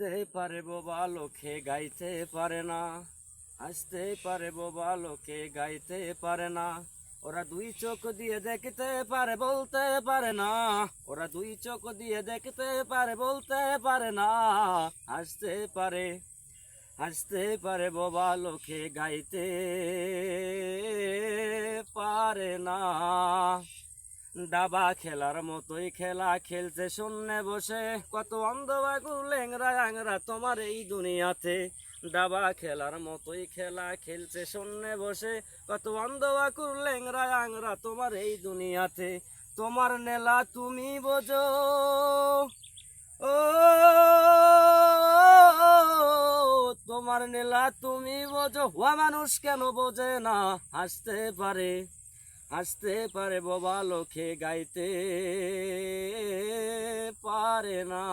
হাসতে পারে বোবা লোকে গাইতে পারে না, হাসতে পারে বোবা লোকে গাইতে পারে না। ওরা দুই চোখ দিয়ে দেখতে পারে বলতে পারে না, ওরা দুই চোখ দিয়ে দেখতে পারে বলতে পারে না। হাসতে পারে, হাসতে পারে বোবা লোকে গাইতে পারে না। দাবা খেলার মতোই খেলা খেলছে শূন্যে বসে, কত অন্ধ বাগুর লেংরা আংরা তোমার এই দুনিয়াতে। দাবা খেলার মতোই খেলা খেলছে শূন্যে বসে, কত অন্ধ বাগুর লেংরা আংরা তোমার এই দুনিয়াতে। তোমার নেলা তুমি বোঝো, ও তোমার নেলা তুমি বোঝো, হুয়া মানুষ কেন বোঝে না। হাসতে পারে, হাসতে পারে বোবা লোকে গাইতে পারে না।